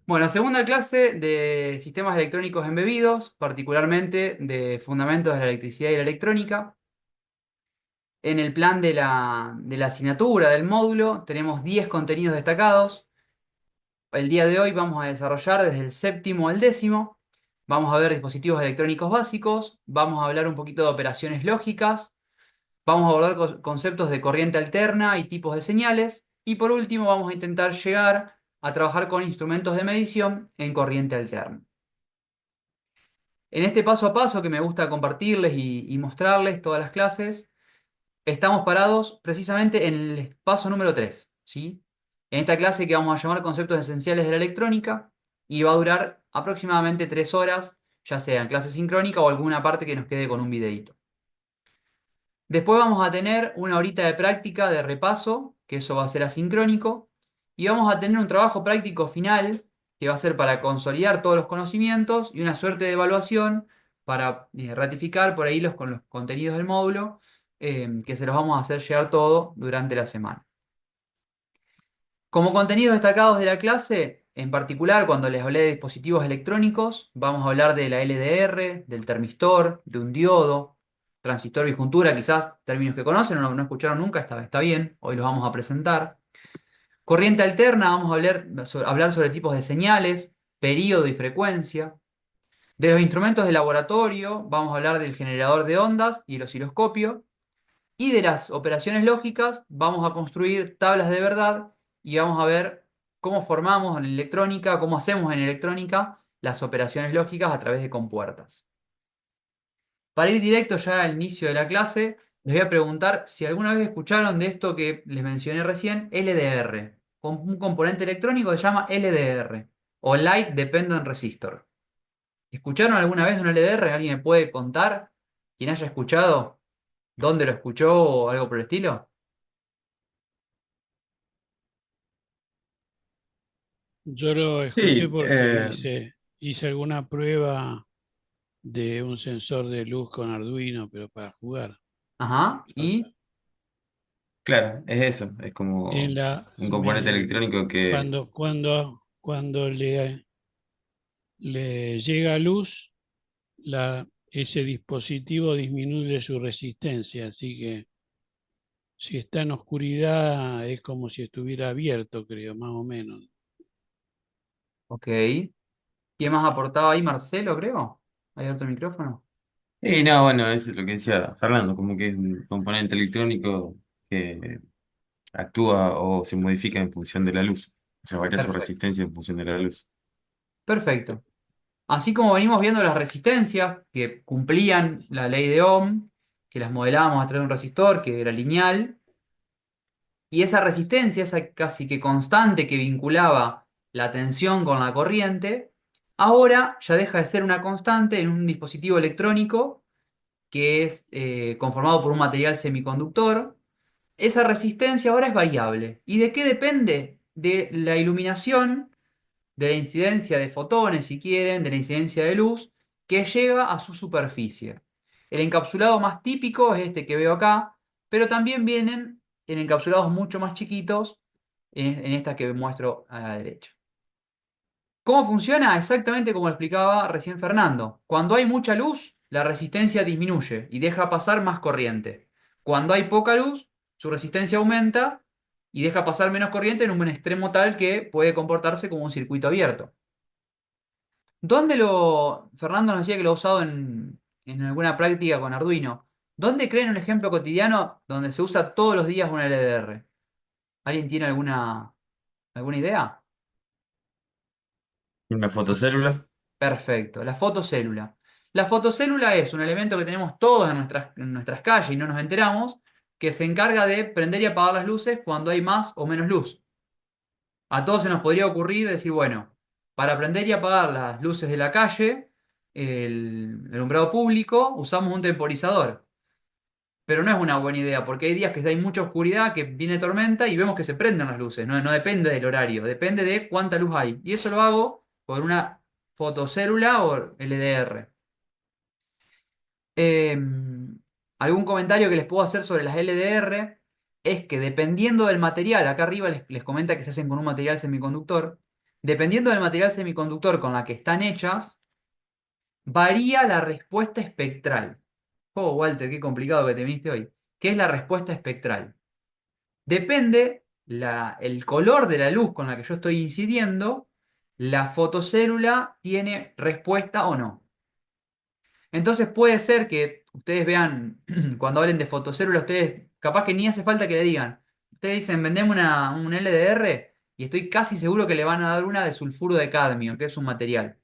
Bueno, segunda clase de sistemas electrónicos embebidos, particularmente de fundamentos de la electricidad y la electrónica. En el plan de la asignatura del módulo tenemos 10 contenidos destacados. El día de hoy vamos a desarrollar desde el séptimo al décimo. Vamos a ver dispositivos electrónicos básicos, vamos a hablar un poquito de operaciones lógicas, vamos a abordar conceptos de corriente alterna y tipos de señales. Y por último vamos a intentar llegar a trabajar con instrumentos de medición en corriente alterna. En este paso a paso que me gusta compartirles y mostrarles todas las clases, estamos parados precisamente en el paso número 3, ¿sí? En esta clase que vamos a llamar conceptos esenciales de la electrónica y va a durar aproximadamente 3 horas, ya sea en clase sincrónica o alguna parte que nos quede con un videíto. Después vamos a tener una horita de práctica de repaso, que eso va a ser asincrónico, y vamos a tener un trabajo práctico final, que va a ser para consolidar todos los conocimientos y una suerte de evaluación para ratificar por ahí con los contenidos del módulo, que se los vamos a hacer llegar todo durante la semana. Como contenidos destacados de la clase, en particular cuando les hablé de dispositivos electrónicos, vamos a hablar de la LDR, del termistor, de un diodo, transistor bijuntura, quizás términos que conocen o no escucharon nunca, está bien, hoy los vamos a presentar. Corriente alterna, vamos a hablar sobre tipos de señales, período y frecuencia. De los instrumentos de laboratorio, vamos a hablar del generador de ondas y el osciloscopio. Y de las operaciones lógicas vamos a construir tablas de verdad y vamos a ver cómo formamos en electrónica, cómo hacemos en electrónica las operaciones lógicas a través de compuertas. Para ir directo ya al inicio de la clase, les voy a preguntar si alguna vez escucharon de esto que les mencioné recién, LDR, con un componente electrónico que se llama LDR o Light Dependent Resistor. ¿Escucharon alguna vez un LDR? ¿Alguien me puede contar? ¿Quién haya escuchado? ¿Dónde lo escuchó o algo por el estilo? Yo lo escuché Sí, porque hice alguna prueba de un sensor de luz con Arduino, pero para jugar. Ajá, y claro, es eso, es En como la, un componente me, electrónico que, cuando le llega luz, ese dispositivo disminuye su resistencia, así que si está en oscuridad es como si estuviera abierto, creo, más o menos. ok. ¿Quién más aportaba ahí? Marcelo, creo. ¿Hay otro micrófono? y no, bueno, eso es lo que decía Fernando, como que es un componente electrónico que actúa o se modifica en función de la luz, o sea, varía su Perfecto. resistencia en función de la luz. Perfecto. Así como venimos viendo las resistencias que cumplían la ley de Ohm, que las modelábamos a través de un resistor que era lineal, y esa resistencia, esa casi que constante que vinculaba la tensión con la corriente, ahora ya deja de ser una constante en un dispositivo electrónico que es conformado por un material semiconductor. Esa resistencia ahora es variable. ¿Y de qué depende? De la iluminación, de la incidencia de fotones, si quieren, de la incidencia de luz, que llega a su superficie. El encapsulado más típico es este que veo acá, pero también vienen en encapsulados mucho más chiquitos, en esta que muestro a la derecha. ¿Cómo funciona? Exactamente como lo explicaba recién Fernando. Cuando hay mucha luz, la resistencia disminuye y deja pasar más corriente. Cuando hay poca luz, su resistencia aumenta y deja pasar menos corriente en un extremo tal que puede comportarse como un circuito abierto. Fernando nos decía que lo ha usado en alguna práctica con Arduino. ¿Dónde creen un ejemplo cotidiano donde se usa todos los días una LDR? ¿Alguien tiene alguna idea? Una fotocélula, Perfecto, la fotocélula. La fotocélula es un elemento que tenemos todos en nuestras calles y no nos enteramos, que se encarga de prender y apagar las luces cuando hay más o menos luz. A todos se nos podría ocurrir decir, bueno, para prender y apagar las luces de la calle, el alumbrado público, usamos un temporizador. Pero no es una buena idea, porque hay días que hay mucha oscuridad, que viene tormenta y vemos que se prenden las luces. No, no depende del horario, depende de cuánta luz hay. Y eso lo hago con una fotocélula o LDR. Eh, Algún comentario que les puedo hacer sobre las LDR es que dependiendo del material, acá arriba les comenta que se hacen con un material semiconductor, Dependiendo del material semiconductor con la que están hechas, varía la respuesta espectral. Oh, Walter, qué complicado que te viniste hoy. ¿Qué es la respuesta espectral? Depende el color de la luz con la que yo estoy incidiendo, la fotocélula tiene respuesta o no. Entonces puede ser que ustedes vean, cuando hablen de fotocélula, ustedes capaz que ni hace falta que le digan. Ustedes dicen, vendemos un LDR y estoy casi seguro que le van a dar una de sulfuro de cadmio, que es un material.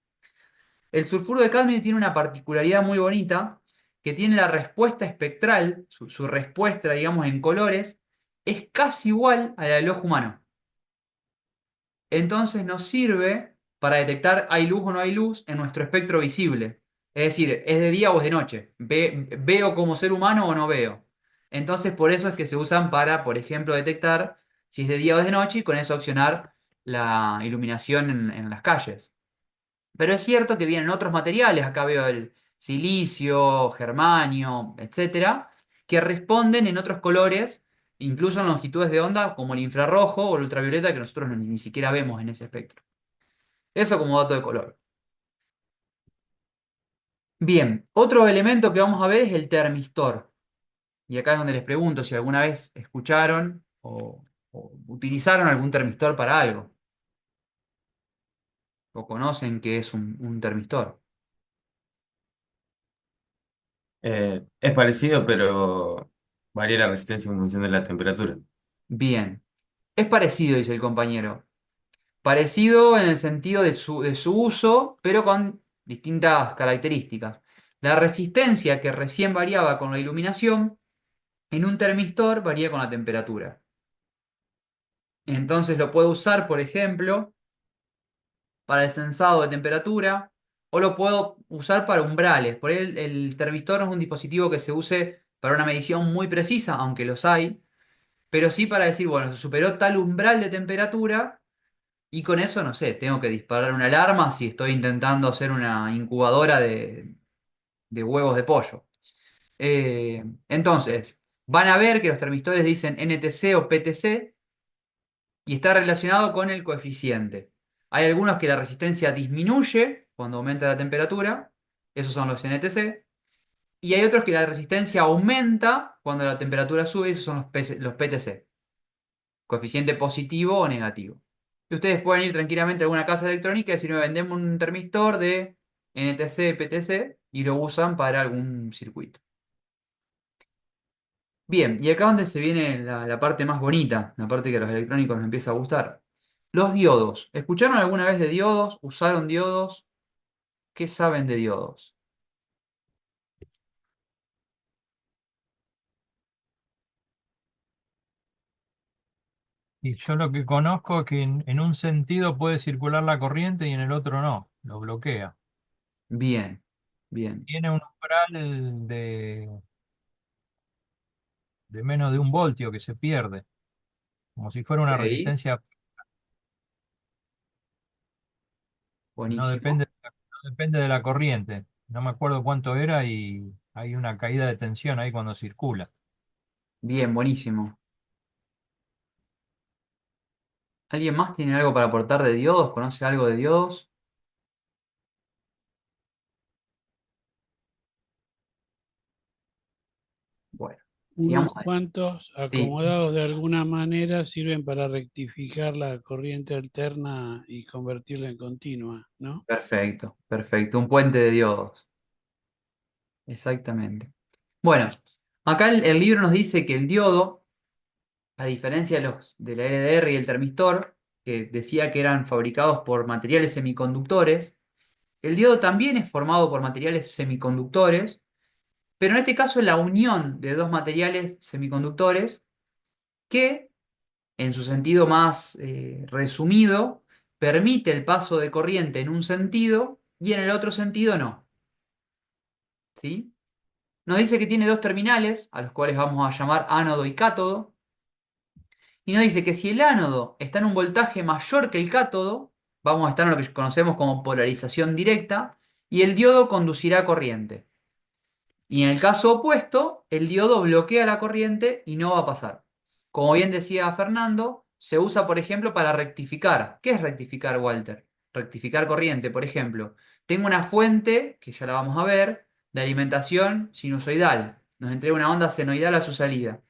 El sulfuro de cadmio tiene una particularidad muy bonita, que tiene la respuesta espectral, su respuesta, digamos, en colores, es casi igual a la del ojo humano. Entonces nos sirve para detectar hay luz o no hay luz en nuestro espectro visible. Es decir, ¿es de día o es de noche? ¿Veo como ser humano o no veo? Entonces por eso es que se usan para, por ejemplo, detectar si es de día o es de noche y con eso accionar la iluminación en las calles. Pero es cierto que vienen otros materiales, acá veo el silicio, germanio, etcétera, que responden en otros colores, incluso en longitudes de onda como el infrarrojo o el ultravioleta que nosotros ni siquiera vemos en ese espectro. Eso como dato de color. Bien, otro elemento que vamos a ver es el termistor. Y acá es donde les pregunto si alguna vez escucharon o utilizaron algún termistor para algo, o conocen qué es un termistor. Es parecido, pero varía la resistencia en función de la temperatura. Bien, es parecido, dice el compañero. Parecido en el sentido de su uso, pero con distintas características. La resistencia que recién variaba con la iluminación, en un termistor varía con la temperatura. Entonces lo puedo usar, por ejemplo, para el sensado de temperatura, o lo puedo usar para umbrales. Por ahí el termistor no es un dispositivo que se use para una medición muy precisa, aunque los hay, pero sí para decir, bueno, se superó tal umbral de temperatura. Y con eso, no sé, tengo que disparar una alarma si estoy intentando hacer una incubadora de huevos de pollo. Entonces, van a ver que los termistores dicen NTC o PTC y está relacionado con el coeficiente. Hay algunos que la resistencia disminuye cuando aumenta la temperatura, esos son los NTC, y hay otros que la resistencia aumenta cuando la temperatura sube, esos son los PTC, coeficiente positivo o negativo. Y ustedes pueden ir tranquilamente a alguna casa electrónica y decir, vendemos un termistor de NTC, PTC y lo usan para algún circuito. Bien, y acá donde se viene la parte más bonita, la parte que a los electrónicos nos empieza a gustar. Los diodos. ¿Escucharon alguna vez de diodos? ¿Usaron diodos? ¿Qué saben de diodos? Y yo lo que conozco es que en un sentido puede circular la corriente y en el otro no, lo bloquea. Bien, bien. Tiene un umbral de menos de 1 voltio que se pierde, como si fuera una Ok, resistencia, buenísimo. no depende de la corriente. No me acuerdo cuánto era y hay una caída de tensión ahí cuando circula. Bien, buenísimo. ¿Alguien más tiene algo para aportar de diodos? ¿Conoce algo de diodos? Bueno, Unos sigamos ahí. cuantos, Sí, acomodados de alguna manera, sirven para rectificar la corriente alterna y convertirla en continua, ¿no? perfecto, perfecto. Un puente de diodos. Exactamente. Bueno, acá el libro nos dice que el diodo, a diferencia de la LDR y el termistor, que decía que eran fabricados por materiales semiconductores, el diodo también es formado por materiales semiconductores, pero en este caso la unión de dos materiales semiconductores que, en su sentido más resumido, permite el paso de corriente en un sentido y en el otro sentido no. ¿Sí? Nos dice que tiene dos terminales, a los cuales vamos a llamar ánodo y cátodo, y nos dice que si el ánodo está en un voltaje mayor que el cátodo, vamos a estar en lo que conocemos como polarización directa, y el diodo conducirá corriente. Y en el caso opuesto, el diodo bloquea la corriente y no va a pasar. Como bien decía Fernando, se usa, por ejemplo, para rectificar. ¿Qué es rectificar, Walter? Rectificar corriente, por ejemplo. Tengo una fuente, que ya la vamos a ver, de alimentación sinusoidal. Nos entrega una onda senoidal a su salida.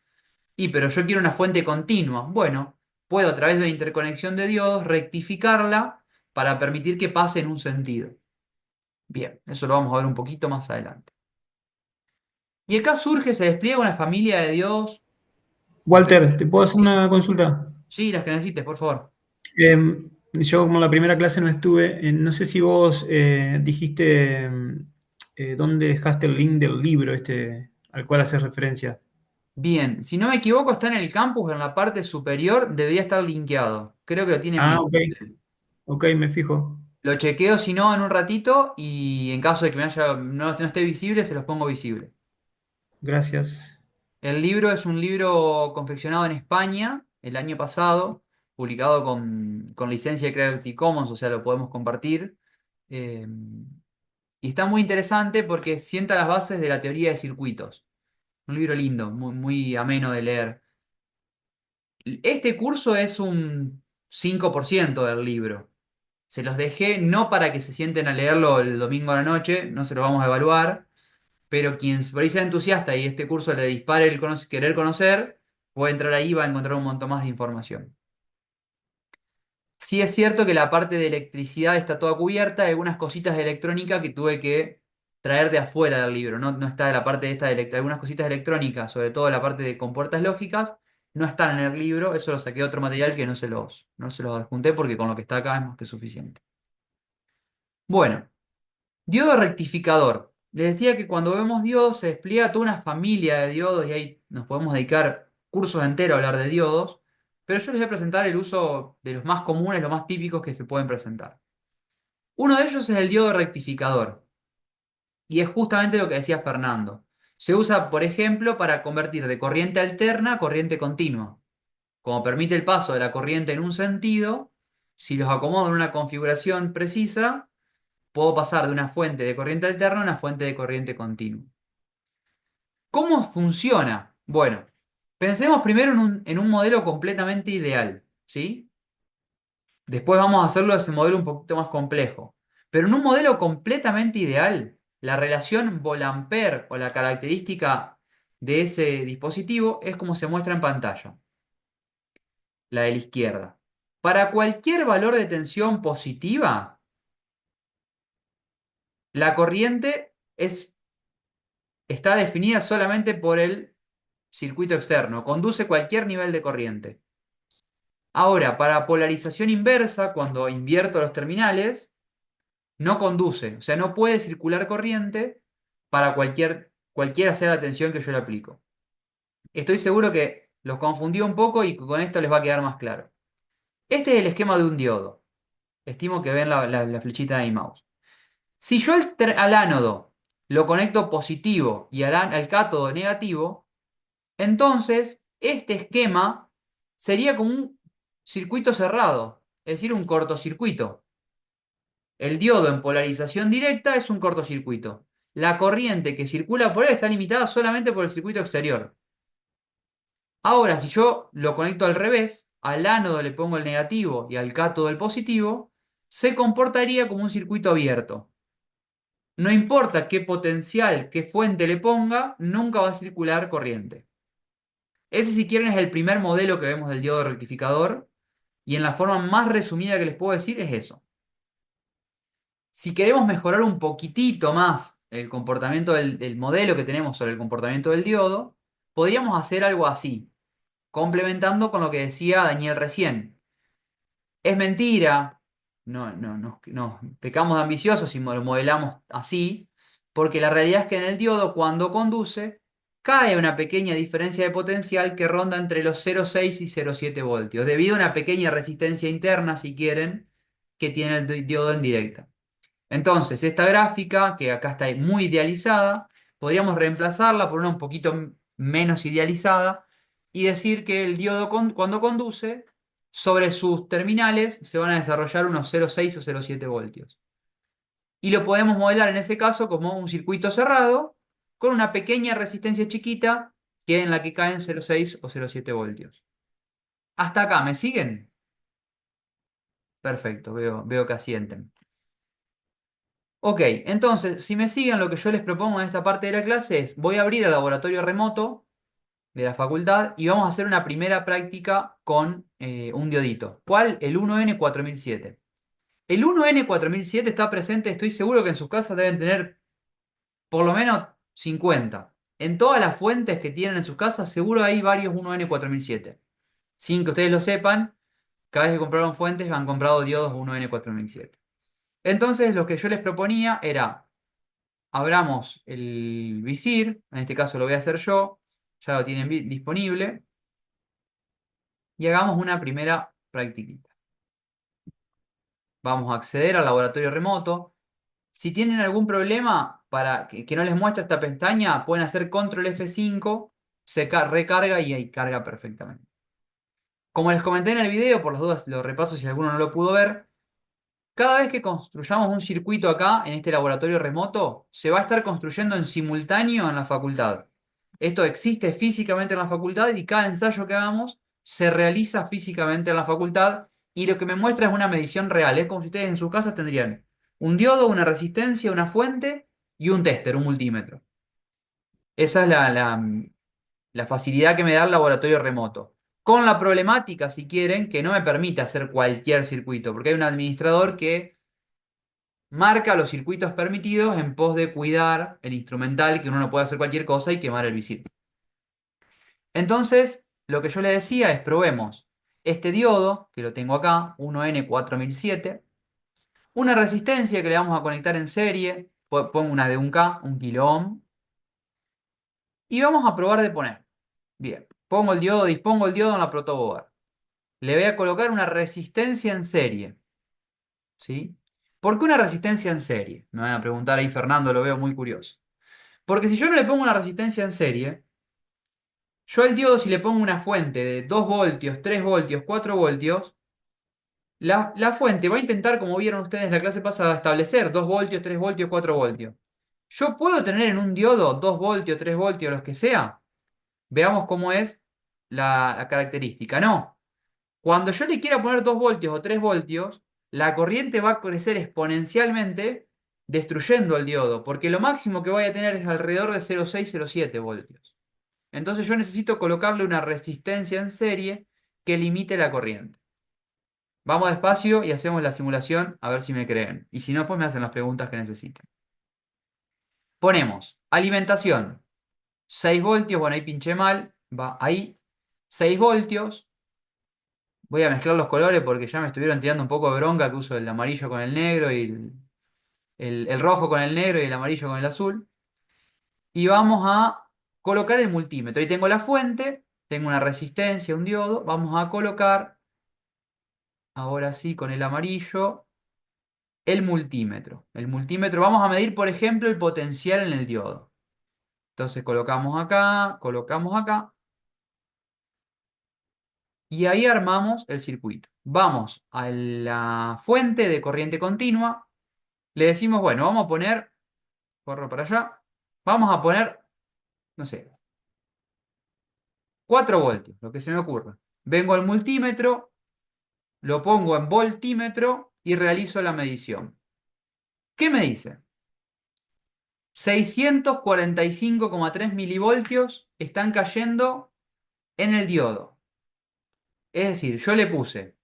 Pero yo quiero una fuente continua. Bueno, puedo a través de una interconexión de diodos rectificarla para permitir que pase en un sentido. Bien, eso lo vamos a ver un poquito más adelante. Y acá se despliega una familia de diodos. Walter, ¿te puedo hacer una consulta? Sí, las que necesites, por favor. Yo como la primera clase no estuve, no sé si vos dijiste dónde dejaste el link del libro este al cual haces referencia. Bien, si no me equivoco, está en el campus, en la parte superior, debería estar linkeado. Creo que lo tienen Ah, ok, visible. ok, me fijo. Lo chequeo si no en un ratito y en caso de que no esté visible, se los pongo visible. Gracias. El libro es un libro confeccionado en España el año pasado, publicado con licencia de Creative Commons, o sea, lo podemos compartir. Eh, y está muy interesante porque sienta las bases de la teoría de circuitos. Un libro lindo, muy ameno de leer. Este curso es un 5% del libro. Se los dejé no para que se sienten a leerlo el domingo a la noche, no se lo vamos a evaluar, pero quien por ahí sea entusiasta y este curso le dispare el querer conocer, puede entrar ahí y va a encontrar un montón más de información. Sí es cierto que la parte de electricidad está toda cubierta, hay algunas cositas de electrónica que tuve que traer de afuera del libro, no está de la parte de esta de algunas cositas electrónicas, sobre todo la parte de compuertas lógicas, no están en el libro, eso lo saqué de otro material que no se los adjunté porque con lo que está acá es más que suficiente. Bueno, diodo rectificador. Les decía que cuando vemos diodos se despliega toda una familia de diodos y ahí nos podemos dedicar cursos enteros a hablar de diodos, pero yo les voy a presentar el uso de los más comunes, los más típicos que se pueden presentar. Uno de ellos es el diodo rectificador y es justamente lo que decía Fernando. Se usa, por ejemplo, para convertir de corriente alterna a corriente continua. Como permite el paso de la corriente en un sentido, si los acomodo en una configuración precisa, puedo pasar de una fuente de corriente alterna a una fuente de corriente continua. ¿Cómo funciona? Bueno, pensemos primero en un modelo completamente ideal, ¿sí? Después vamos a hacerlo ese modelo un poquito más complejo. Pero en un modelo completamente ideal, la relación Volt-Ampere o la característica de ese dispositivo es como se muestra en pantalla, la de la izquierda. Para cualquier valor de tensión positiva, la corriente está definida solamente por el circuito externo, conduce cualquier nivel de corriente. Ahora, para polarización inversa, cuando invierto los terminales, no conduce, o sea, no puede circular corriente para cualquiera sea la tensión que yo le aplico. Estoy seguro que los confundí un poco y con esto les va a quedar más claro. Este es el esquema de un diodo. Estimo que ven la flechita de mi mouse. Si yo al ánodo lo conecto positivo y al cátodo negativo, entonces este esquema sería como un circuito cerrado, es decir, un cortocircuito. El diodo en polarización directa es un cortocircuito. La corriente que circula por él está limitada solamente por el circuito exterior. Ahora, si yo lo conecto al revés, al ánodo le pongo el negativo y al cátodo el positivo, se comportaría como un circuito abierto. No importa qué potencial, qué fuente le ponga, nunca va a circular corriente. Ese, si quieren, es el primer modelo que vemos del diodo rectificador, y en la forma más resumida que les puedo decir es eso. Si queremos mejorar un poquitito más el comportamiento del modelo que tenemos sobre el comportamiento del diodo, podríamos hacer algo así, complementando con lo que decía Daniel recién. Es mentira, nos pecamos de ambiciosos si lo modelamos así, porque la realidad es que en el diodo, cuando conduce, cae una pequeña diferencia de potencial que ronda entre los 0,6 y 0,7 voltios, debido a una pequeña resistencia interna, si quieren, que tiene el diodo en directa. Entonces, esta gráfica, que acá está muy idealizada, podríamos reemplazarla por una un poquito menos idealizada y decir que el diodo cuando conduce, sobre sus terminales se van a desarrollar unos 0,6 o 0,7 voltios. Y lo podemos modelar en ese caso como un circuito cerrado con una pequeña resistencia chiquita en la que caen 0,6 o 0,7 voltios. Hasta acá, ¿me siguen? Perfecto, veo que asienten. Ok, entonces, si me siguen, lo que yo les propongo en esta parte de la clase es, voy a abrir el laboratorio remoto de la facultad y vamos a hacer una primera práctica con un diodito. ¿Cuál? El 1N4007. El 1N4007 está presente, estoy seguro que en sus casas deben tener por lo menos 50. En todas las fuentes que tienen en sus casas, seguro hay varios 1N4007. Sin que ustedes lo sepan, cada vez que compraron fuentes han comprado diodos 1N4007. Entonces, lo que yo les proponía era, abramos el visir, en este caso lo voy a hacer yo, ya lo tienen disponible, y hagamos una primera practiquita. Vamos a acceder al laboratorio remoto. Si tienen algún problema para que no les muestre esta pestaña, pueden hacer control F5, se recarga y ahí carga perfectamente. Como les comenté en el video, por las dudas lo repaso si alguno no lo pudo ver, cada vez que construyamos un circuito acá, en este laboratorio remoto, se va a estar construyendo en simultáneo en la facultad. Esto existe físicamente en la facultad y cada ensayo que hagamos se realiza físicamente en la facultad y lo que me muestra es una medición real. Es como si ustedes en sus casas tendrían un diodo, una resistencia, una fuente y un tester, un multímetro. Esa es la facilidad que me da el laboratorio remoto. Con la problemática, si quieren, que no me permite hacer cualquier circuito, porque hay un administrador que marca los circuitos permitidos en pos de cuidar el instrumental, que uno no puede hacer cualquier cosa y quemar el visir. Entonces, lo que yo le decía es, probemos este diodo, que lo tengo acá, 1N4007, una resistencia que le vamos a conectar en serie, pongo una de 1K, 1 kΩ, y vamos a probar de poner. Bien, pongo el diodo, dispongo el diodo en la protoboard. Le voy a colocar una resistencia en serie. ¿Sí? ¿Por qué una resistencia en serie? Me van a preguntar ahí, Fernando, lo veo muy curioso. Porque si yo no le pongo una resistencia en serie, yo al diodo si le pongo una fuente de 2 voltios, 3 voltios, 4 voltios, la fuente va a intentar, como vieron ustedes en la clase pasada, establecer 2 voltios, 3 voltios, 4 voltios. ¿Yo puedo tener en un diodo 2 voltios, 3 voltios, los que sea? Veamos cómo es la característica. No. Cuando yo le quiera poner 2 voltios o 3 voltios, la corriente va a crecer exponencialmente destruyendo el diodo, porque lo máximo que voy a tener es alrededor de 0,6-0,7 voltios. Entonces yo necesito colocarle una resistencia en serie que limite la corriente. Vamos despacio y hacemos la simulación a ver si me creen. Y si no, pues me hacen las preguntas que necesiten. Ponemos alimentación, 6 voltios, bueno ahí pinché mal, va ahí, 6 voltios. Voy a mezclar los colores porque ya me estuvieron tirando un poco de bronca que uso el amarillo con el negro y el rojo con el negro y el amarillo con el azul. Y vamos a colocar el multímetro. Ahí tengo la fuente, tengo una resistencia, un diodo. Vamos a colocar, ahora sí, con el amarillo, el multímetro. El multímetro, vamos a medir, por ejemplo, el potencial en el diodo. Entonces colocamos acá. Y ahí armamos el circuito. Vamos a la fuente de corriente continua. Le decimos, bueno, vamos a poner, corro para allá, vamos a poner, no sé, 4 voltios, lo que se me ocurra. Vengo al multímetro, lo pongo en voltímetro y realizo la medición. ¿Qué me dice? 645,3 milivoltios están cayendo en el diodo. Es decir, yo le puse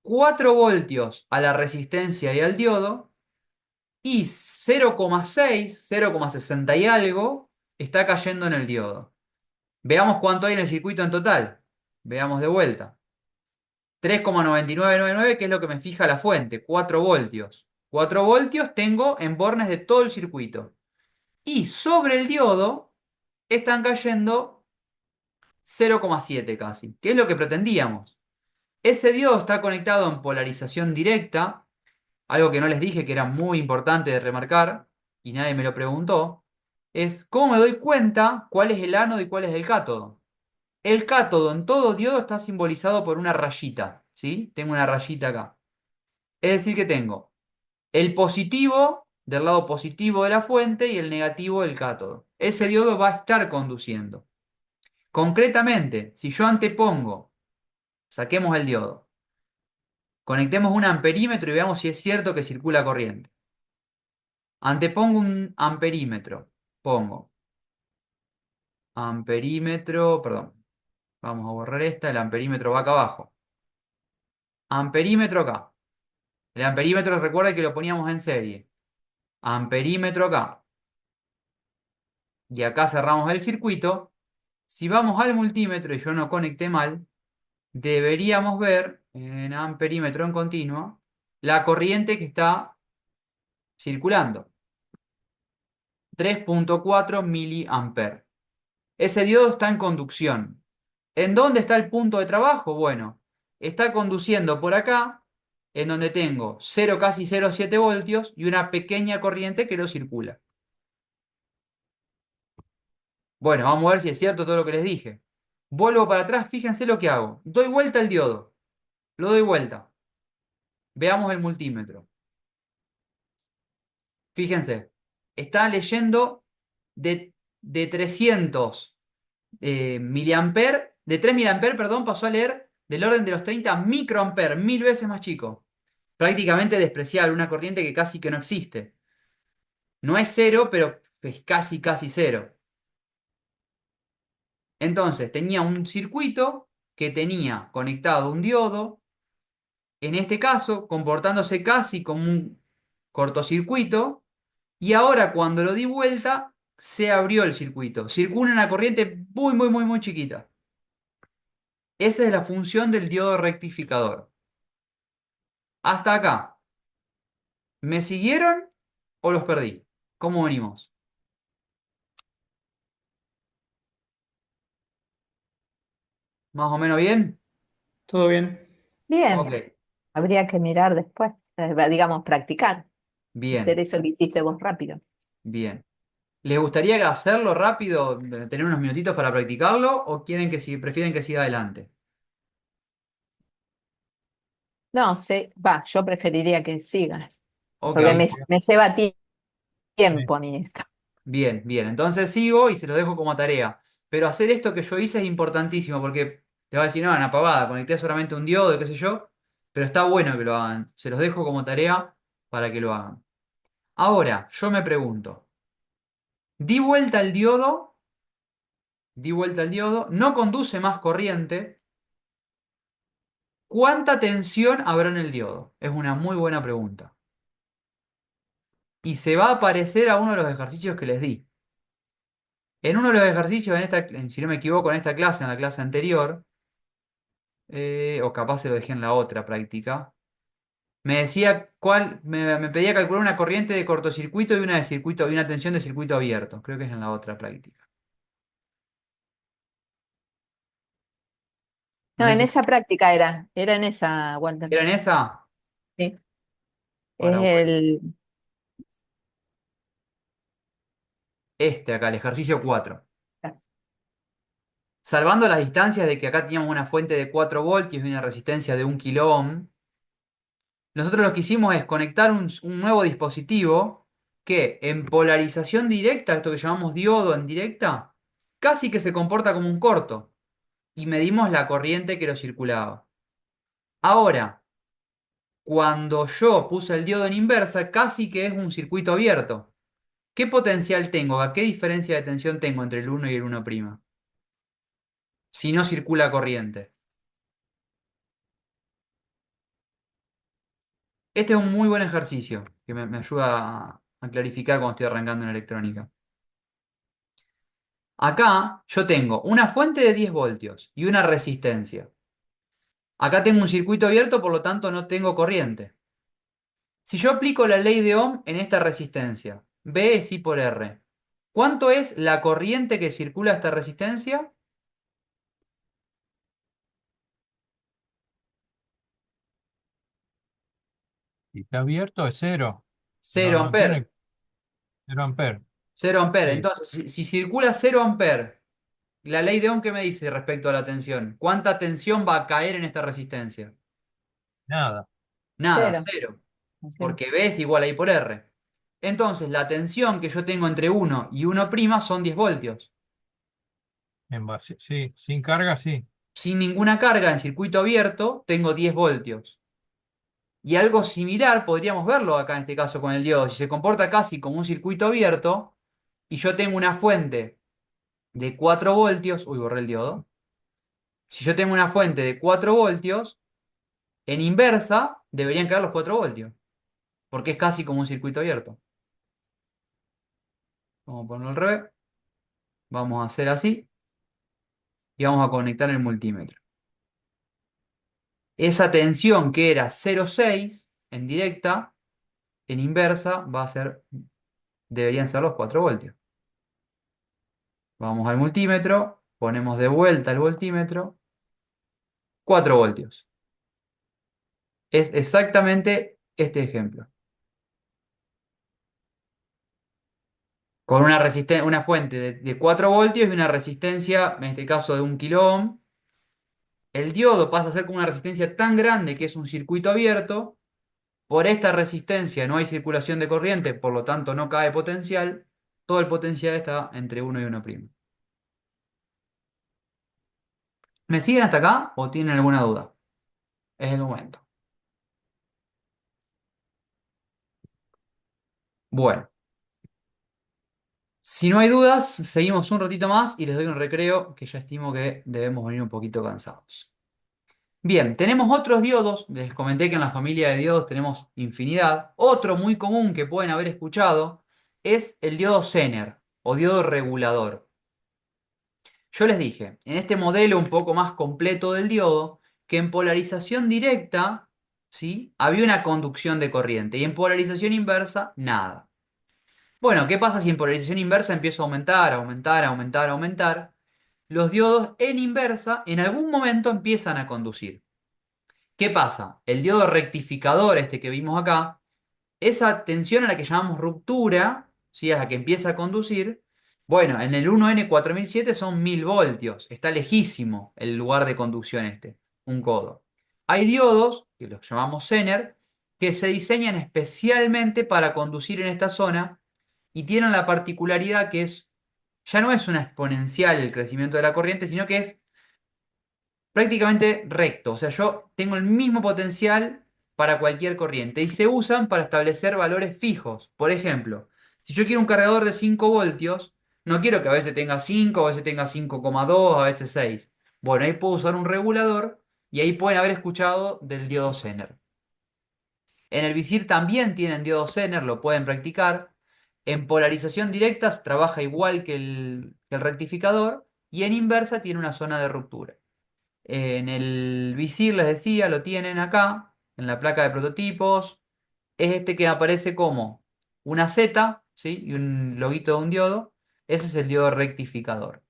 4 voltios a la resistencia y al diodo y 0,6, 0,60 y algo está cayendo en el diodo. Veamos cuánto hay en el circuito en total. Veamos de vuelta. 3,9999, que es lo que me fija la fuente, 4 voltios. 4 voltios tengo en bornes de todo el circuito. Y sobre el diodo están cayendo 0,7 casi, que es lo que pretendíamos. Ese diodo está conectado en polarización directa, algo que no les dije que era muy importante de remarcar, y nadie me lo preguntó, es cómo me doy cuenta cuál es el ánodo y cuál es el cátodo. El cátodo en todo diodo está simbolizado por una rayita, ¿sí? Tengo una rayita acá. Es decir que tengo el positivo del lado positivo de la fuente y el negativo del cátodo. Ese diodo va a estar conduciendo. Concretamente, si yo antepongo Saquemos el diodo. Conectemos un amperímetro y veamos si es cierto que circula corriente. Antepongo un amperímetro. Pongo amperímetro, perdón. Vamos a borrar esta, el amperímetro va acá abajo. Amperímetro acá. El amperímetro recuerda que lo poníamos en serie. Amperímetro acá. Y acá cerramos el circuito. Si vamos al multímetro y yo no conecté mal, deberíamos ver en amperímetro en continuo la corriente que está circulando. 3,4 miliamperes. Ese diodo está en conducción. ¿En dónde está el punto de trabajo? Bueno, está conduciendo por acá, en donde tengo 0, casi 0,7 voltios y una pequeña corriente que lo circula. Bueno, vamos a ver si es cierto todo lo que les dije. Vuelvo para atrás, fíjense lo que hago. Doy vuelta al diodo. Lo doy vuelta. Veamos el multímetro. Fíjense, está leyendo de 300 miliamperes, de 3 miliamperes, perdón, pasó a leer del orden de los 30 microamperes, 1000 veces más chico. Prácticamente despreciable, una corriente que casi que no existe. No es cero, pero es casi, casi cero. Entonces, tenía un circuito que tenía conectado un diodo, en este caso, comportándose casi como un cortocircuito, y ahora cuando lo di vuelta, se abrió el circuito. Circula una corriente muy, muy, muy, muy chiquita. Esa es la función del diodo rectificador. Hasta acá. ¿Me siguieron o los perdí? ¿Cómo venimos? ¿Más o menos bien? ¿Todo bien? Ok, Bien, habría que mirar después, digamos, practicar, hacer bien, eso que hiciste vos rápido. bien. ¿Les gustaría hacerlo rápido, tener unos minutitos para practicarlo o quieren prefieren que siga adelante? No sé, yo preferiría que sigas, Ok, porque Sigamos, me lleva sí. tiempo a mí esto. bien, bien. Entonces sigo y se lo dejo como tarea. Pero hacer esto que yo hice es importantísimo porque le va a decir, no, una pavada, conecté solamente un diodo y qué sé yo. Pero está bueno que lo hagan. Se los dejo como tarea para que lo hagan. Ahora, yo me pregunto, di vuelta al diodo, no conduce más corriente. ¿Cuánta tensión habrá en el diodo? Es una muy buena pregunta. Y se va a parecer a uno de los ejercicios que les di. En uno de los ejercicios, si no me equivoco, en esta clase, en la clase anterior, o capaz se lo dejé en la otra práctica, me decía me pedía calcular una corriente de cortocircuito y una de circuito y una tensión de circuito abierto. Creo que es en la otra práctica. No No, sé en si esa práctica era en esa, Walter. era en esa. Sí. Para Es este acá, el ejercicio 4. Salvando las distancias de que acá teníamos una fuente de 4 voltios y una resistencia de 1 kilo ohm, nosotros lo que hicimos es conectar un nuevo dispositivo que en polarización directa, esto que llamamos diodo en directa, casi que se comporta como un corto y medimos la corriente que lo circulaba. Ahora, cuando yo puse el diodo en inversa, casi que es un circuito abierto. ¿Qué potencial tengo? ¿A qué diferencia de tensión tengo entre el 1 y el 1'? Si no circula corriente. Este es un muy buen ejercicio que me ayuda a clarificar cuando estoy arrancando en electrónica. Acá yo tengo una fuente de 10 voltios y una resistencia. Acá tengo un circuito abierto, por lo tanto no tengo corriente. Si yo aplico la ley de Ohm en esta resistencia, B es I por R, ¿cuánto es la corriente que circula esta resistencia? Si está abierto es cero. No, 0 no amperes. tiene 0 amperes. 0 amperes. Sí, Entonces, si circula 0 amperes, la ley de Ohm, ¿qué me dice respecto a la tensión? ¿Cuánta tensión va a caer en esta resistencia? nada. Nada, cero. 0, Sí. porque B es igual a I por R. Entonces, la tensión que yo tengo entre 1 y 1' son 10 voltios. En base, sí, sin carga, sí. sin ninguna carga en circuito abierto, tengo 10 voltios. Y algo similar podríamos verlo acá en este caso con el diodo. Si se comporta casi como un circuito abierto y yo tengo una fuente de 4 voltios, uy, borré el diodo. Si yo tengo una fuente de 4 voltios, en inversa deberían quedar los 4 voltios, porque es casi como un circuito abierto. Vamos a ponerlo al revés. Vamos a hacer así y vamos a conectar el multímetro. Esa tensión que era 0,6 en directa, en inversa va a ser, deberían ser los 4 voltios. Vamos al multímetro, ponemos de vuelta el voltímetro, 4 voltios. Es exactamente este ejemplo. Con una fuente de 4 voltios y una resistencia, en este caso de 1 kΩ. El diodo pasa a ser como una resistencia tan grande que es un circuito abierto. Por esta resistencia no hay circulación de corriente, por lo tanto no cae potencial. Todo el potencial está entre 1 y 1'. ¿Me siguen hasta acá o tienen alguna duda? Es el momento. Bueno, si no hay dudas, seguimos un ratito más y les doy un recreo que ya estimo que debemos venir un poquito cansados. Bien, tenemos otros diodos. Les comenté que en la familia de diodos tenemos infinidad. Otro muy común que pueden haber escuchado es el diodo Zener o diodo regulador. Yo les dije, en este modelo un poco más completo del diodo, que en polarización directa, ¿sí?, había una conducción de corriente y en polarización inversa, nada. Bueno, ¿qué pasa si en polarización inversa empiezo a aumentar, aumentar, aumentar, aumentar? Los diodos en inversa en algún momento empiezan a conducir. ¿Qué pasa? El diodo rectificador, este que vimos acá, esa tensión a la que llamamos ruptura, ¿sí?, a la que empieza a conducir, bueno, en el 1N4007 son 1000 voltios, está lejísimo el lugar de conducción este, un codo. Hay diodos, que los llamamos Zener, que se diseñan especialmente para conducir en esta zona y tienen la particularidad que ya no es una exponencial el crecimiento de la corriente, sino que es prácticamente recto. O sea, yo tengo el mismo potencial para cualquier corriente y se usan para establecer valores fijos. Por ejemplo, si yo quiero un cargador de 5 voltios, no quiero que a veces tenga 5, a veces tenga 5,2, a veces 6. Bueno, ahí puedo usar un regulador y ahí pueden haber escuchado del diodo Zener. En el visir también tienen diodo Zener, lo pueden practicar. En polarización directa trabaja igual que el rectificador y en inversa tiene una zona de ruptura. En el visir, les decía, lo tienen acá, en la placa de prototipos. Es este que aparece como una Z, ¿sí?, y un loguito de un diodo. Ese es el diodo rectificador.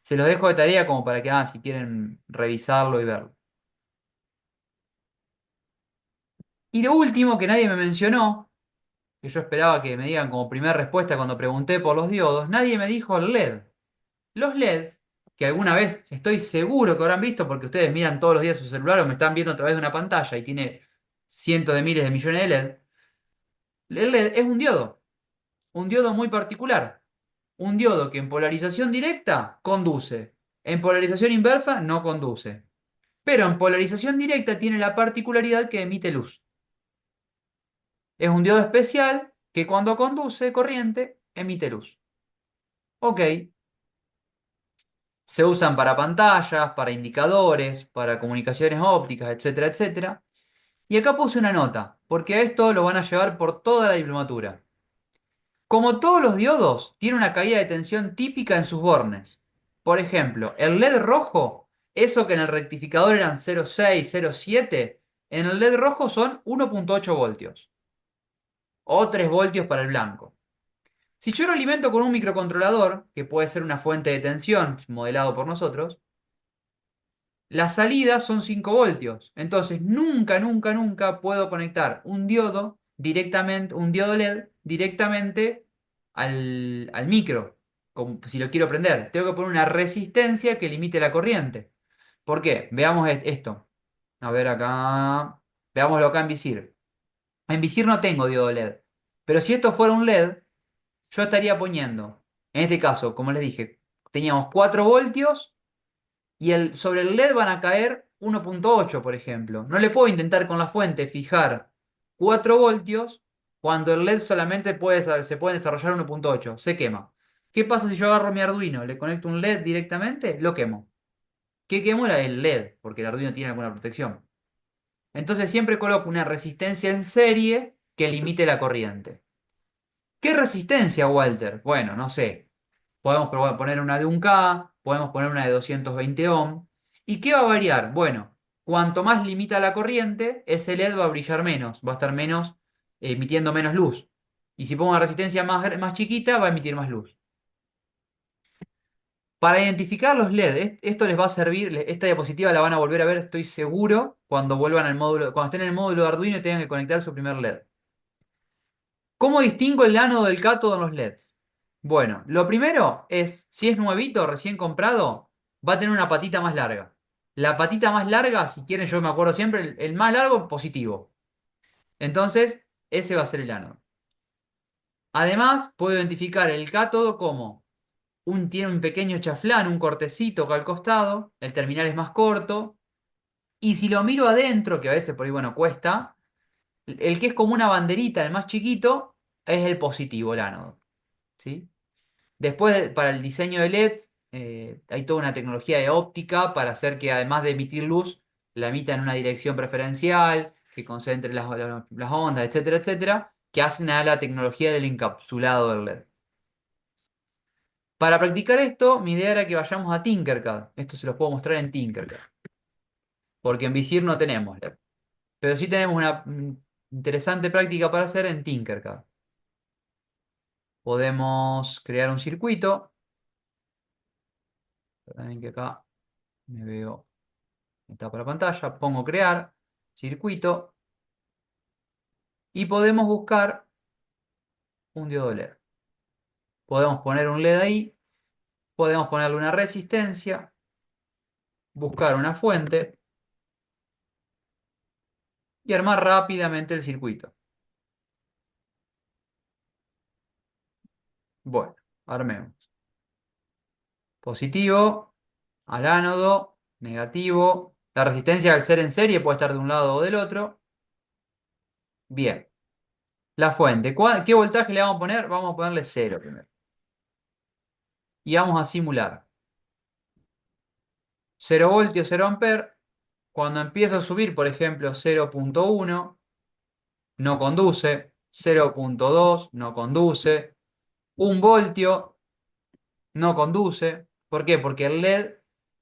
Se los dejo de tarea como para que, si quieren revisarlo y verlo. Y lo último que nadie me mencionó, que yo esperaba que me digan como primera respuesta cuando pregunté por los diodos, nadie me dijo el LED. Los LEDs, que alguna vez estoy seguro que habrán visto porque ustedes miran todos los días su celular o me están viendo a través de una pantalla y tiene cientos de miles de millones de LED. El LED es un diodo muy particular. Un diodo que en polarización directa conduce, en polarización inversa no conduce. Pero en polarización directa tiene la particularidad que emite luz. Es un diodo especial que cuando conduce corriente emite luz. Ok. Se usan para pantallas, para indicadores, para comunicaciones ópticas, etcétera, etcétera. Y acá puse una nota, porque a esto lo van a llevar por toda la diplomatura. Como todos los diodos, tiene una caída de tensión típica en sus bornes. Por ejemplo, el LED rojo, eso que en el rectificador eran 0,6, 0,7, en el LED rojo son 1,8 voltios. O 3 voltios para el blanco. Si yo lo alimento con un microcontrolador, que puede ser una fuente de tensión modelado por nosotros, las salidas son 5 voltios. Entonces, nunca, nunca, nunca puedo conectar un diodo directamente, un diodo LED directamente al micro, como si lo quiero prender. Tengo que poner una resistencia que limite la corriente. ¿Por qué? Veamos esto. A ver acá. Veámoslo acá en Visir. En Visir no tengo diodo LED. Pero si esto fuera un LED, yo estaría poniendo, en este caso, como les dije, teníamos 4 voltios y sobre el LED van a caer 1,8, por ejemplo. No le puedo intentar con la fuente fijar 4 voltios cuando el LED solamente se puede desarrollar 1,8. Se quema. ¿Qué pasa si yo agarro mi Arduino, le conecto un LED directamente? Lo quemo. ¿Qué quemo? El LED, porque el Arduino tiene alguna protección. Entonces siempre coloco una resistencia en serie que limite la corriente. ¿Qué resistencia, Walter? Bueno, no sé. Podemos poner una de 1K, podemos poner una de 220 ohm. ¿Y qué va a variar? Bueno, cuanto más limita la corriente, ese LED va a brillar menos, va a estar menos, emitiendo menos luz. Y si pongo una resistencia más chiquita, va a emitir más luz. Para identificar los LED, esto les va a servir, esta diapositiva la van a volver a ver, estoy seguro, cuando vuelvan al módulo, cuando estén en el módulo de Arduino y tengan que conectar su primer LED. ¿Cómo distingo el ánodo del cátodo en los LEDs? Bueno, lo primero es, si es nuevito, recién comprado, va a tener una patita más larga. La patita más larga, si quieren, yo me acuerdo siempre, el más largo, positivo. Entonces, ese va a ser el ánodo. Además, puedo identificar el cátodo como tiene un pequeño chaflán, un cortecito acá al costado, el terminal es más corto, y si lo miro adentro, que a veces por ahí, bueno, cuesta, el que es como una banderita, el más chiquito, es el positivo, el ánodo. ¿Sí? Después, para el diseño de LEDs, hay toda una tecnología de óptica para hacer que además de emitir luz, la emita en una dirección preferencial, que concentre las ondas, etcétera, etcétera, que hacen a la tecnología del encapsulado del LED. Para practicar esto, mi idea era que vayamos a Tinkercad. Esto se los puedo mostrar en Tinkercad. Porque en Visir no tenemos LED. Pero sí tenemos una interesante práctica para hacer en Tinkercad. Podemos crear un circuito. Ven que acá me veo, me tapa la pantalla. Pongo crear, circuito. Y podemos buscar un diodo LED. Podemos poner un LED ahí. Podemos ponerle una resistencia. Buscar una fuente. Y armar rápidamente el circuito. Bueno, armemos. Positivo al ánodo, negativo. La resistencia al ser en serie puede estar de un lado o del otro. Bien. La fuente. ¿Qué voltaje le vamos a poner? Vamos a ponerle 0 primero. Y vamos a simular. 0 voltios, 0 amperes. Cuando empiezo a subir, por ejemplo, 0,1, no conduce. 0,2, no conduce. 1 voltio, no conduce. ¿Por qué? Porque el LED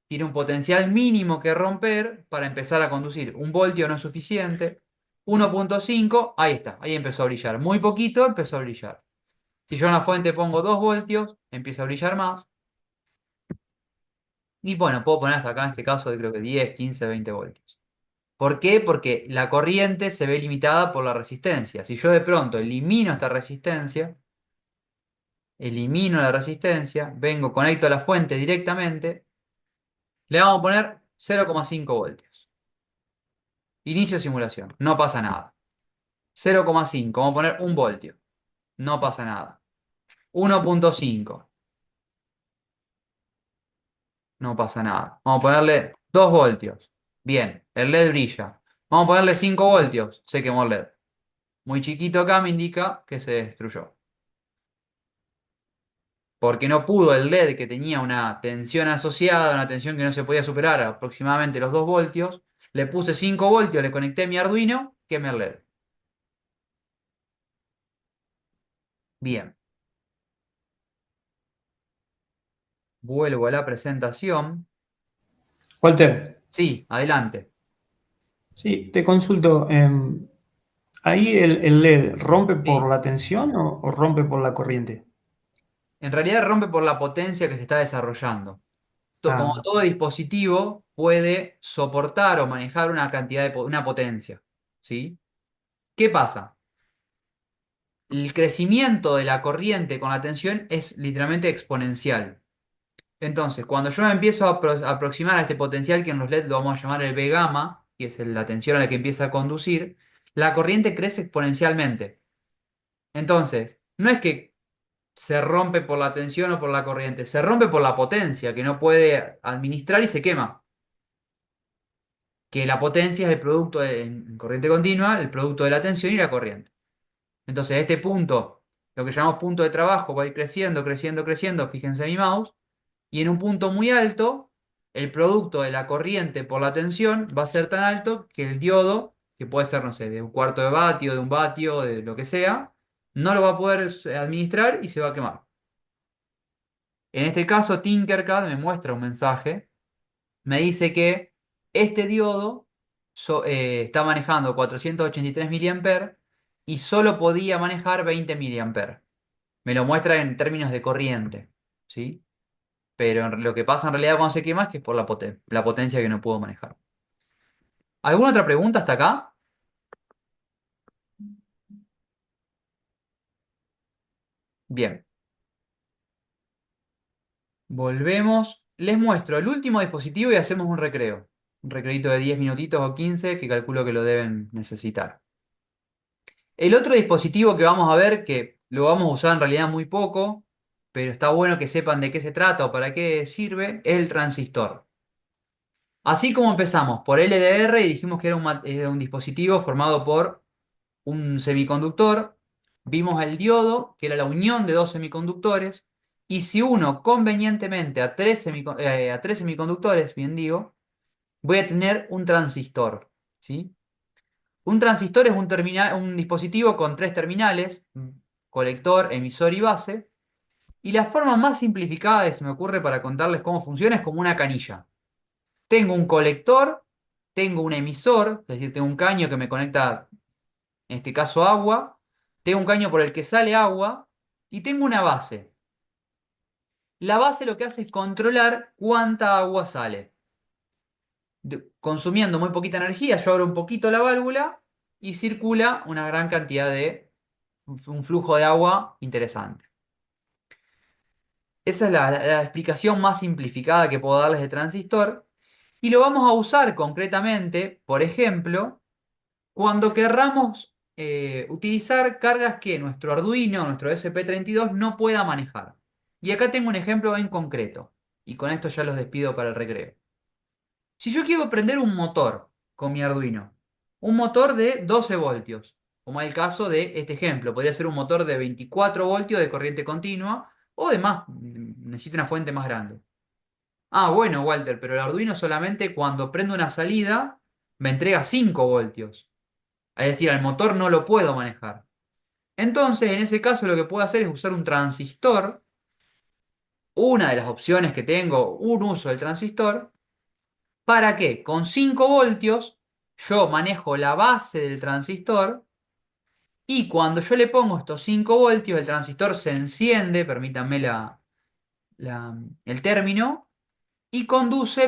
tiene un potencial mínimo que romper para empezar a conducir. 1 voltio no es suficiente. 1,5, ahí está, ahí empezó a brillar. Muy poquito empezó a brillar. Si yo en la fuente pongo 2 voltios, empieza a brillar más. Y bueno, puedo poner hasta acá en este caso de creo que 10, 15, 20 voltios. ¿Por qué? Porque la corriente se ve limitada por la resistencia. Si yo de pronto elimino esta resistencia, elimino la resistencia, vengo, conecto a la fuente directamente, le vamos a poner 0,5 voltios. Inicio simulación, no pasa nada. 0,5, vamos a poner 1 voltio, no pasa nada. 1,5, no pasa nada. Vamos a ponerle 2 voltios. Bien, el LED brilla. Vamos a ponerle 5 voltios, se quemó el LED. Muy chiquito acá me indica que se destruyó. Porque no pudo el LED que tenía una tensión asociada, una tensión que no se podía superar, aproximadamente los 2 voltios. Le puse 5 voltios, le conecté mi Arduino, quemé el LED. Bien. Vuelvo a la presentación. Walter, Sí, adelante. sí, te consulto. ¿Ahí el LED rompe por Sí. la tensión o rompe por la corriente? En realidad rompe por la potencia que se está desarrollando. Como Ah, todo dispositivo puede soportar o manejar una cantidad una potencia. ¿Sí? ¿Qué pasa? El crecimiento de la corriente con la tensión es literalmente exponencial. Entonces, cuando yo me empiezo a aproximar a este potencial, que en los LED lo vamos a llamar el B gamma, que es la tensión a la que empieza a conducir, la corriente crece exponencialmente. Entonces, no es que se rompe por la tensión o por la corriente. Se rompe por la potencia, que no puede administrar y se quema. Que la potencia es el producto en corriente continua, el producto de la tensión y la corriente. Entonces, este punto, lo que llamamos punto de trabajo, va a ir creciendo, creciendo, creciendo. Fíjense en mi mouse. Y en un punto muy alto, el producto de la corriente por la tensión va a ser tan alto que el diodo, que puede ser, no sé, de un cuarto de vatio, de un vatio, de lo que sea, no lo va a poder administrar y se va a quemar. En este caso, Tinkercad me muestra un mensaje, me dice que este diodo está manejando 483 mA y solo podía manejar 20 mA. Me lo muestra en términos de corriente, ¿sí? Pero lo que pasa en realidad cuando se quema es que es por la potencia que no puedo manejar. ¿Alguna otra pregunta hasta acá? Bien, volvemos. Les muestro el último dispositivo y hacemos un recreo. Un recreito de 10 minutitos o 15 que calculo que lo deben necesitar. El otro dispositivo que vamos a ver, que lo vamos a usar en realidad muy poco, pero está bueno que sepan de qué se trata o para qué sirve, es el transistor. Así como empezamos por LDR y dijimos que era un dispositivo formado por un semiconductor, vimos el diodo, que era la unión de dos semiconductores, y si uno convenientemente a tres semiconductores, bien digo, voy a tener un transistor, ¿sí? Un transistor es un dispositivo con tres terminales, colector, emisor y base, y la forma más simplificada que se me ocurre para contarles cómo funciona es como una canilla. Tengo un colector, tengo un emisor, es decir, tengo un caño que me conecta, en este caso, agua, tengo un caño por el que sale agua y tengo una base. La base lo que hace es controlar cuánta agua sale. Consumiendo muy poquita energía, yo abro un poquito la válvula y circula una gran cantidad de un flujo de agua interesante. Esa es la explicación más simplificada que puedo darles de transistor y lo vamos a usar concretamente, por ejemplo, cuando querramos utilizar cargas que nuestro Arduino, nuestro SP32 no pueda manejar. Y acá tengo un ejemplo en concreto. Y con esto ya los despido para el recreo. Si yo quiero prender un motor con mi Arduino, un motor de 12 voltios, como es el caso de este ejemplo, podría ser un motor de 24 voltios de corriente continua o de más, necesito una fuente más grande. Ah, bueno, Walter, pero el Arduino solamente cuando prendo una salida me entrega 5 voltios. Es decir, al motor no lo puedo manejar. Entonces, en ese caso, lo que puedo hacer es usar un transistor. Una de las opciones que tengo, un uso del transistor, para que con 5 voltios yo manejo la base del transistor y cuando yo le pongo estos 5 voltios, el transistor se enciende, permítanme el término, y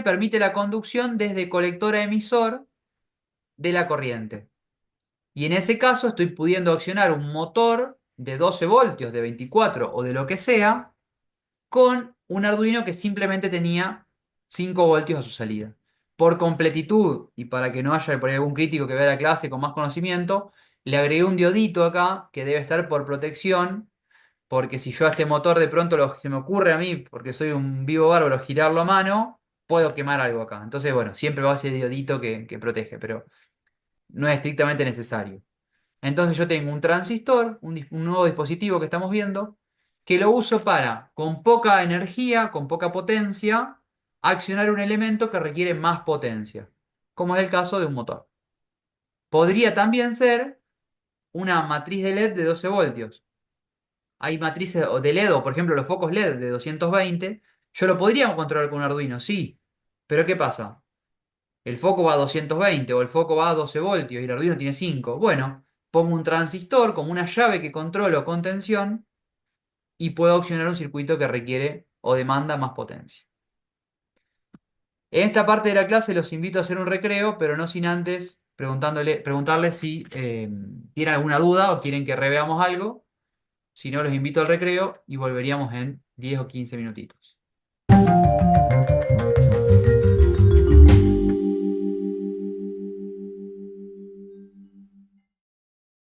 permite la conducción desde colector a emisor de la corriente. Y en ese caso estoy pudiendo accionar un motor de 12 voltios, de 24 o de lo que sea, con un Arduino que simplemente tenía 5 voltios a su salida. Por completitud, y para que no haya por ahí algún crítico que vea la clase con más conocimiento, le agregué un diodito acá que debe estar por protección, porque si yo a este motor de pronto se me ocurre a mí, porque soy un vivo bárbaro, girarlo a mano, puedo quemar algo acá. Entonces, bueno, siempre va ese diodito que protege, pero no es estrictamente necesario. Entonces yo tengo un transistor, un nuevo dispositivo que estamos viendo, que lo uso para, con poca energía, con poca potencia, accionar un elemento que requiere más potencia, como es el caso de un motor. Podría también ser una matriz de LED de 12 voltios. Hay matrices de LED, o por ejemplo los focos LED de 220. Yo lo podría controlar con un Arduino, sí. Pero ¿qué pasa? El foco va a 220 o el foco va a 12 voltios y el Arduino tiene 5. Bueno, pongo un transistor como una llave que controlo con tensión y puedo accionar un circuito que requiere o demanda más potencia. En esta parte de la clase los invito a hacer un recreo, pero no sin antes preguntarles si tienen alguna duda o quieren que reveamos algo. Si no, los invito al recreo y volveríamos en 10 o 15 minutitos.